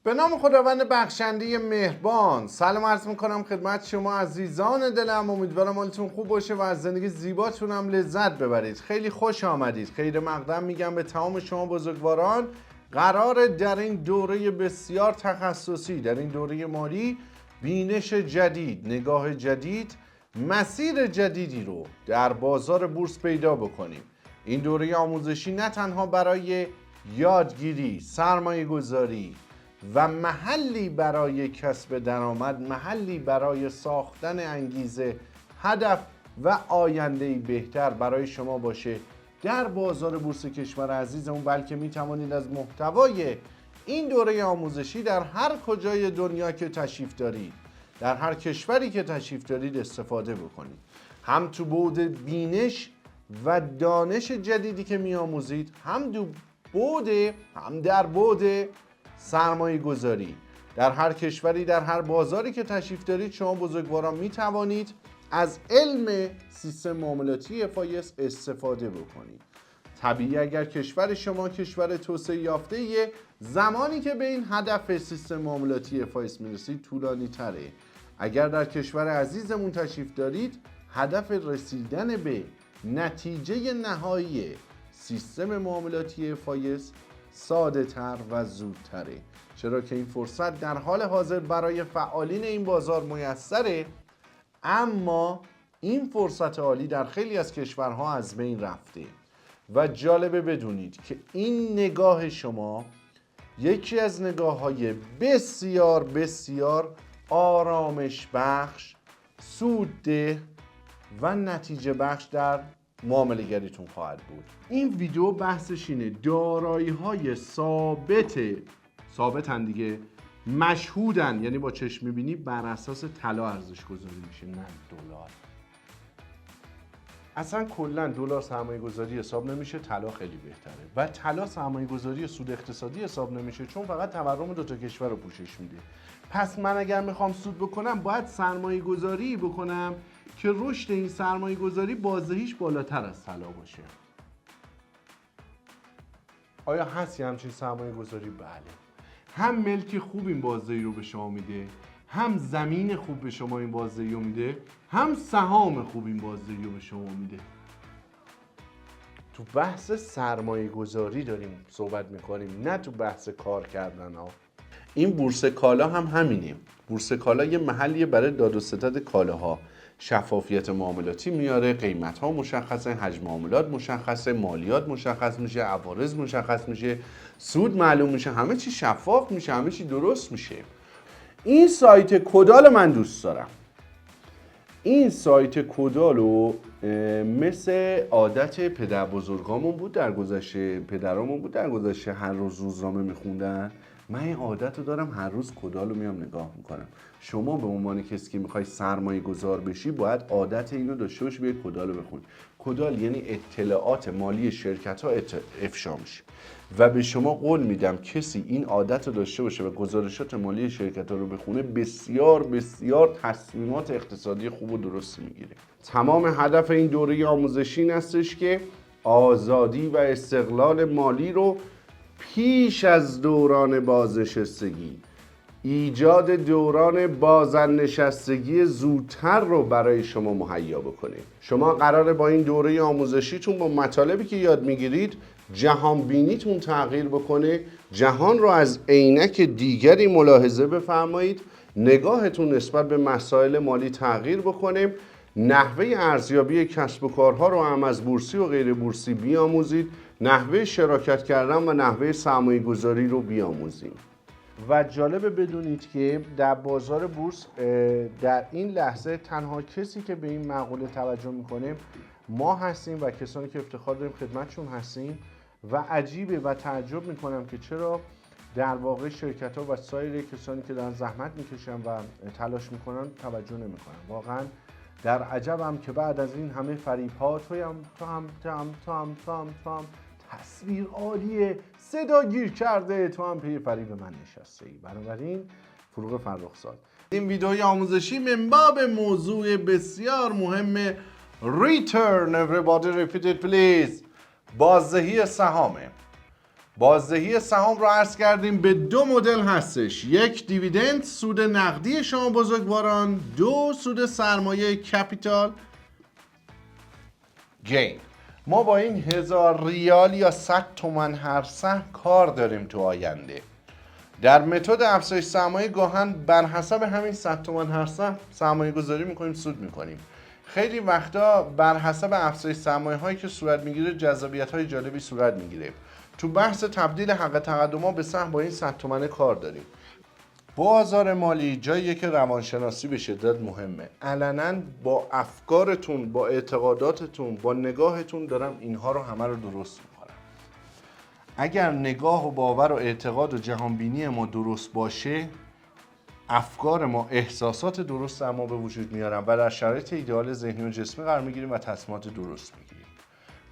به نام خداوند بخشنده مهربان سلام عرض میکنم خدمت شما عزیزان دلم. امیدوارم حالتون خوب باشه و از زندگی زیباتون هم لذت ببرید. خیلی خوش آمدید. خیر مقدم میگم به تمام شما بزرگواران. قرار در این دوره بسیار تخصصی، در این دوره مالی، بینش جدید، نگاه جدید، مسیر جدیدی رو در بازار بورس پیدا بکنیم. این دوره آموزشی نه تنها برای یادگیری، سرمایه گذاری و محلی برای کسب درآمد، محلی برای ساختن انگیزه، هدف و آینده‌ای بهتر برای شما باشه در بازار بورس کشور عزیزمون، بلکه می توانید از محتوای این دوره آموزشی در هر کجای دنیا که تشریف دارید، در هر کشوری که تشریف دارید استفاده بکنید. هم تو بعد بینش و دانش جدیدی که می آموزید، هم در بعد سرمایه گذاری. در هر کشوری، در هر بازاری که تشریف دارید، شما بزرگواران می توانید از علم سیستم معاملاتی FIS استفاده بکنید. طبیعی اگر کشور شما کشور توسعه یافته، زمانی که به این هدف سیستم معاملاتی FIS میرسید طولانی تره. اگر در کشور عزیزمون تشریف دارید، هدف رسیدن به نتیجه نهایی سیستم معاملاتی FIS ساده تر و زودتره، چرا که این فرصت در حال حاضر برای فعالین این بازار میسره، اما این فرصت عالی در خیلی از کشورها از بین رفته. و جالبه بدونید که این نگاه شما یکی از نگاه‌های بسیار بسیار آرامش بخش، سودده و نتیجه بخش در معامله گریتون خواهد بود. این ویدیو بحثش اینه دارایی‌های ثابتن دیگه، مشهودن، یعنی با چشم می‌بینی، بر اساس طلا ارزش گذاری میشه، نه دلار. اصلا کلا دلار سرمایه گذاری حساب نمیشه، طلا خیلی بهتره. و طلا سرمایه گذاری سود اقتصادی حساب نمیشه، چون فقط تورم دوتا کشور رو پوشش میده. پس من اگر میخوام سود بکنم باید سرمایه گذاری بکنم که رشد این سرمایه گذاری بازدهیش بالاتر از طلا باشه. آیا هست یه همچین سرمایه گذاری؟ بله. هم ملک خوب این بازدهی رو به شما میده، هم زمین خوب به شما این بازدهی رو میده، هم سهام خوب این بازدهی رو به شما میده. تو بحث سرمایه گذاری داریم صحبت میکنیم، نه تو بحث کار کردن ها. این بورس کالا هم همینه. بورس کالا یه محلیه برای داد و ستد کالاها. شفافیت معاملاتی میاره، قیمت ها مشخصه، حجم معاملات مشخصه، مالیات مشخص میشه، عوارض مشخص میشه، سود معلوم میشه، همه چی شفاف میشه، همه چی درست میشه. این سایت کدال من دوست دارم. این سایت کدالو مثل عادت پدر بزرگامون بود در گذشته، پدرامون بود در گذشته، هر روز روزنامه میخوندن. من این عادت رو دارم، هر روز کدالو میام نگاه میکنم. شما به عنوان کسی که میخوای سرمایه گذار بشی باید عادت اینو داشته باشی، بیای کدالو بخونی. کدال یعنی اطلاعات مالی شرکت ها افشا میشه و به شما قول میدم کسی این عادت رو داشته باشه و گزارشات مالی شرکت ها رو بخونه، بسیار بسیار تصمیمات اقتصادی خوب و درست میگیره. تمام هدف این دوره آموزشی این هستش که آزادی و استقلال مالی رو پیش از دوران بازنشستگی، ایجاد دوران بازنشستگی زودتر رو برای شما مهیا بکنه. شما قراره با این دوره آموزشیتون با مطالبی که یاد میگیرید جهان بینیتون تغییر بکنه، جهان رو از عینک دیگری ملاحظه بفرمایید، نگاهتون نسبت به مسائل مالی تغییر بکنه، نحوه ارزیابی کسب و کارها رو هم از بورسی و غیر بورسی بیاموزید، نحوه شراکت کردن و نحوه سرمایه گذاری رو بیاموزید. و جالبه بدونید که در بازار بورس در این لحظه تنها کسی که به این مقوله توجه میکنه ما هستیم و کسانی که افتخار داریم خدمتشون هستیم. و عجیبه و تعجب میکنم که چرا در واقع شرکت ها و سایر کسانی که دارن زحمت میکشن و تلاش میکنن توجه نمیکنن. واقعا در عجبم که بعد از این همه فریب ها تو هم تصویر عالیه، صدا گیر کرده، تو هم پی فریب من نشسته ای. بنابراین فروغ فرخزاد. این ویدئوی آموزشی من باب موضوع بسیار مهم Return, everybody repeat it please، بازدهی سهامه. بازدهی سهام رو عرض کردیم به 2 مدل هستش. 1 دیویدند، سود نقدی شما بزرگواران. 2 سود سرمایه کپیتال گین. ما با این 1000 ریال یا 100 تومن هر سهم کار داریم تو آینده. در متد افزایش سرمایه گاهن بر حسب همین 100 تومن هر سهم سرمایه گذاری میکنیم، سود میکنیم. خیلی وقتا بر حسب افزایش سرمایه هایی که صورت میگیره جذابیت های جالبی صورت میگیره. تو بحث تبدیل حق تقدم به سهم با این 100 تومن کار داریم. بازار مالی جاییه که روانشناسی به شدت مهمه. علنا با افکارتون، با اعتقاداتتون، با نگاهتون دارم اینها رو همه رو درست میکنم. اگر نگاه و باور و اعتقاد و جهانبینی ما درست باشه، افکار ما احساسات درست ما به وجود میارن و در شرایط ایدئال ذهنی و جسمی قرار میگیریم و تصمیمات درست میگیریم.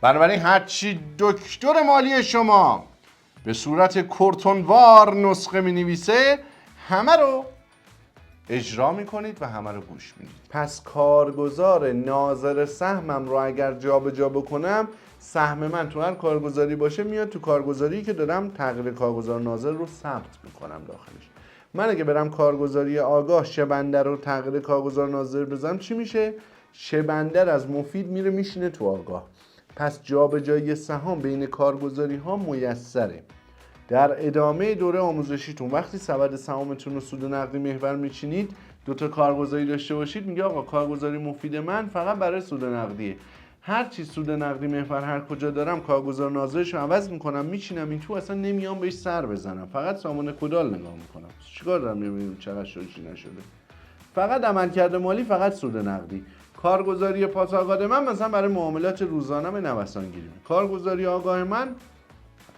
بنابراین هرچی دکتر مالی شما به صورت کورتونوار نسخه مینویسه همه رو اجرا میکنید و همه رو گوش میدید. پس کارگزار ناظر سهمم رو اگر جابجا بکنم، سهم من تو هر کارگزاری باشه میاد تو کارگزاری که دارم تغییر کارگزار ناظر رو ثبت میکنم داخلش. من اگه برم کارگزاری آگاه شبندر رو تغییر کارگزار ناظر بزنم چی میشه؟ شبندر از مفید میره میشینه تو آگاه. پس جابجایی سهام بین کارگزاری ها میسره. در ادامه دوره آموزشیتون وقتی سبد سهامتون رو سود نقدی محور میچینید، 2 تا کارگزاری داشته باشید، میگه آقا کارگزاری مفید من فقط برای سود نقدیه. هر چی سود نقدی محور هر کجا دارم کارگزار ناظرش رو عوض میکنم میچینم این تو، اصلا نمیام بهش سر بزنم، فقط سامان کدال نگاه میکنم. چیکار دارم نمیبینم چقدر شده چی نشده. فقط عملکرد مالی، فقط سود نقدی. کارگزاری پاسارگاد من مثلا برای معاملات روزانه نوسان گیری. کارگزاری آگاه من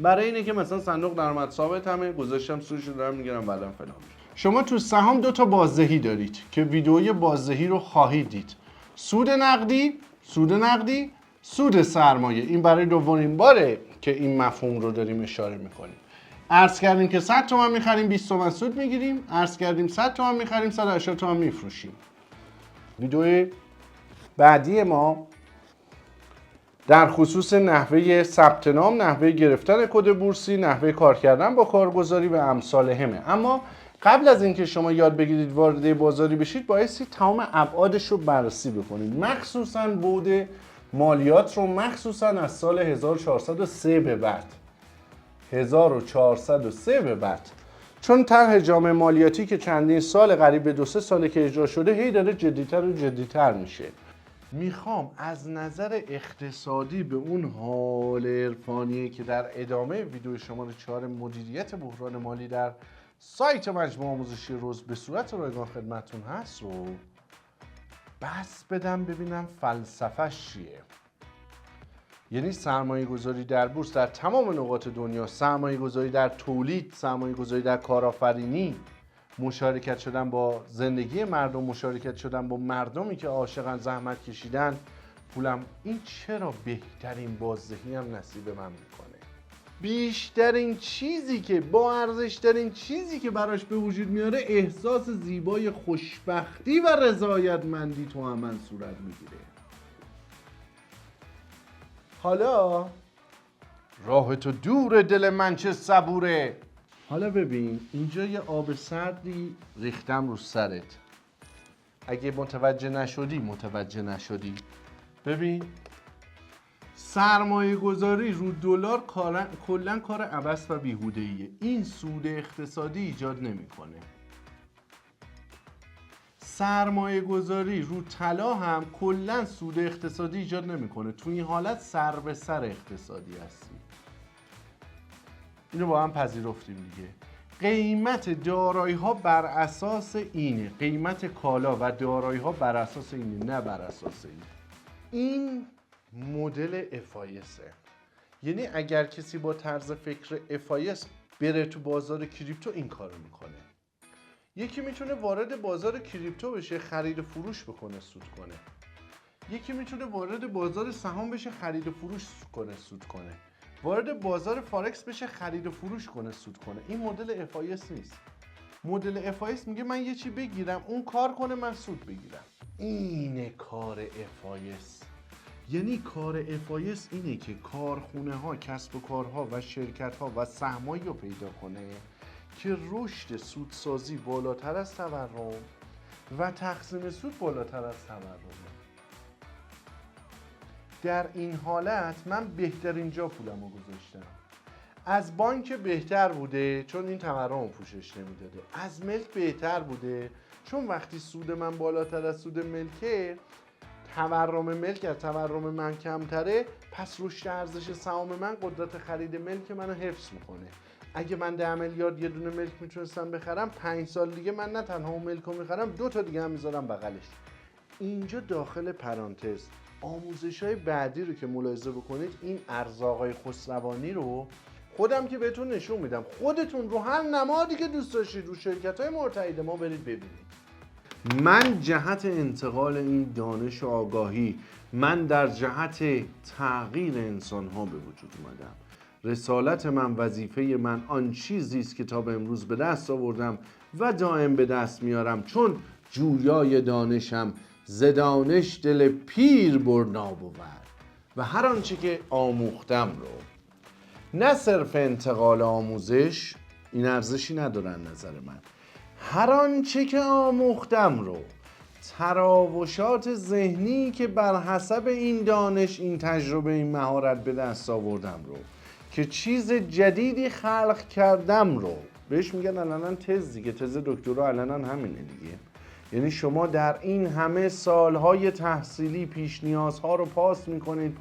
برای اینه که مثلا صندوق درآمد ثابت همه گذاشتم سودش رو دارم میگیرم بعدم فلان. شما تو سهام 2 تا بازدهی دارید که ویدئوی بازدهی رو خواهید دید. سود نقدی، سود سرمایه. این برای دومین باره که این مفهوم رو داریم اشاره میکنیم. عرض کردیم که 100 تومن میخریم 20 تومن سود میگیریم، عرض کردیم 100 تومن میخریم 180 تومن میفروشیم. ویدئوی بعدی ما در خصوص نحوه ثبت نام، نحوه گرفتن کد بورسی، نحوه کار کردن با کارگزاری و امثال همه. اما قبل از اینکه شما یاد بگیرید وارد بازاری بشید، بایستی تمام ابعادش رو بررسی بکنید، مخصوصا بعد مالیات رو، مخصوصا از سال 1403 به بعد. 1403 به بعد، چون طرح جامع مالیاتی که چندین سال، قریب به 2-3 ساله که اجرا شده، هی داره جدی‌تر و جدی‌تر میشه. میخوام از نظر اقتصادی به اون حال عرفانی که در ادامه ویدیو شماره 4 مدیریت بحران مالی در سایت مجموعه آموزشی روز به صورت رایگان خدمتتون هست رو بس بدم ببینم فلسفه‌اش چیه. یعنی سرمایه گذاری در بورس در تمام نقاط دنیا، سرمایه گذاری در تولید، سرمایه گذاری در کارآفرینی، مشارکت شدن با زندگی مردم، مشارکت شدن با مردمی که عاشقن، زحمت کشیدن، پولم، این چرا بهترین بازدهی هم نصیب من میکنه؟ بیشترین چیزی که با ارزشترین چیزی که براش به وجود میاره احساس زیبای خوشبختی و رضایتمندی تو من صورت میگیره. حالا راه تو دور دل من چه صبوره. حالا ببین اینجا یه آب سردی ریختم رو سرت. اگه متوجه نشدی. ببین سرمایه گذاری رو دلار کلا کار عبث و بیهوده‌ایه. این سود اقتصادی ایجاد نمیکنه. سرمایه گذاری رو طلا هم کلا سود اقتصادی ایجاد نمیکنه. تو این حالت سر به سر اقتصادی هستی. اینو با هم پذیرفتیم دیگه. قیمت دارایی ها بر اساس اینه، قیمت کالا و دارایی ها بر اساس اینه، نه بر اساس این. این مدل افایسه. یعنی اگر کسی با طرز فکر افایس بره تو بازار کریپتو این کارو میکنه. یکی میتونه وارد بازار کریپتو بشه، خرید و فروش بکنه، سود کنه. یکی میتونه وارد بازار سهام بشه، خرید و فروش کنه، سود کنه. وارد بازار فارکس بشه، خرید و فروش کنه، سود کنه. این مدل افایس نیست. مدل افایس میگه من یه چی بگیرم، اون کار کنه، من سود بگیرم. اینه کار افایس. یعنی کار FIS اینه که کارخونه ها، کسب و کارها و شرکت ها و سهمایی رو پیدا کنه که رشد سودسازی بالاتر از تورم و تقسیم سود بالاتر از تورمه. در این حالت من بهترین جا پولمو گذاشتم. از بانک بهتر بوده چون این تورم رو پوشش نمیداده. از ملک بهتر بوده چون وقتی سود من بالاتر از سود ملکه، تورم ملک از تورم من کمتره، پس رشد ارزش سهام من قدرت خرید ملک منو حفظ میکنه. اگه من 10 میلیارد یه دونه ملک میتونستم بخرم، 5 سال دیگه من نه تنها اون ملک رو میخرم، 2 تا دیگه هم میذارم بغلش. اینجا داخل پرانتز آموزش‌های بعدی رو که ملاحظه بکنید، این ارزاق‌های خسروانی رو خودم که بهتون نشون میدم، خودتون رو هر نمادی که دوست داشتید رو شرکت‌های مرتهد ما برید ببینید. من جهت انتقال این دانش و آگاهی، من در جهت تغییر انسان‌ها به وجود اومدم. رسالت من، وظیفه من آن چیزی است که تا به امروز به دست آوردم و دائم به دست میارم، چون جویای دانشم، ز دانش دل پیر برنا بود و هر آنچه که آموختم رو. نه صرف انتقال آموزش، این ارزشی ندارن نظر من، هر آنچه که آموختم رو، تراوشات ذهنی که بر حسب این دانش، این تجربه، این مهارت به دست آوردم رو، که چیز جدیدی خلق کردم رو، بهش میگن الان تز دیگه، تز دکترا الان همینه دیگه. یعنی شما در این همه سالهای تحصیلی پیش نیازها رو پاس میکنید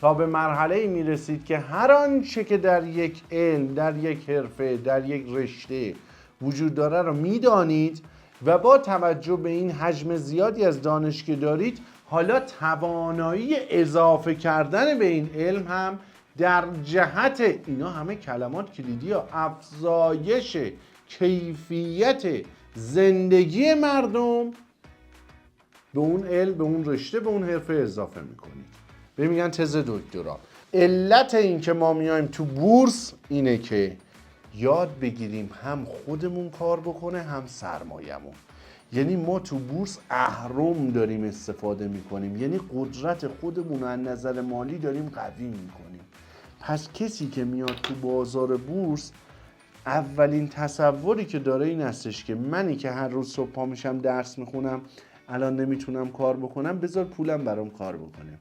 تا به مرحله‌ای میرسید که هر آنچه که در یک علم، در یک حرفه، در یک رشته وجود داره رو میدانید و با توجه به این حجم زیادی از دانش که دارید، حالا توانایی اضافه کردن به این علم هم در جهت، اینا همه کلمات کلیدی ها، افزایش کیفیت زندگی مردم به اون علم، به اون رشته، به اون حرفه اضافه میکنید. به میگن تز دکترا. علت این که ما میایم تو بورس اینه که یاد بگیریم هم خودمون کار بکنه هم سرمایه‌مون. یعنی ما تو بورس اهرم داریم استفاده میکنیم، یعنی قدرت خودمون از نظر مالی داریم قوی میکنیم. پس کسی که میاد تو بازار بورس، اولین تصوری که داره این هستش که منی که هر روز صبح پا میشم درس میخونم، الان نمیتونم کار بکنم، بذار پولم برام کار بکنه.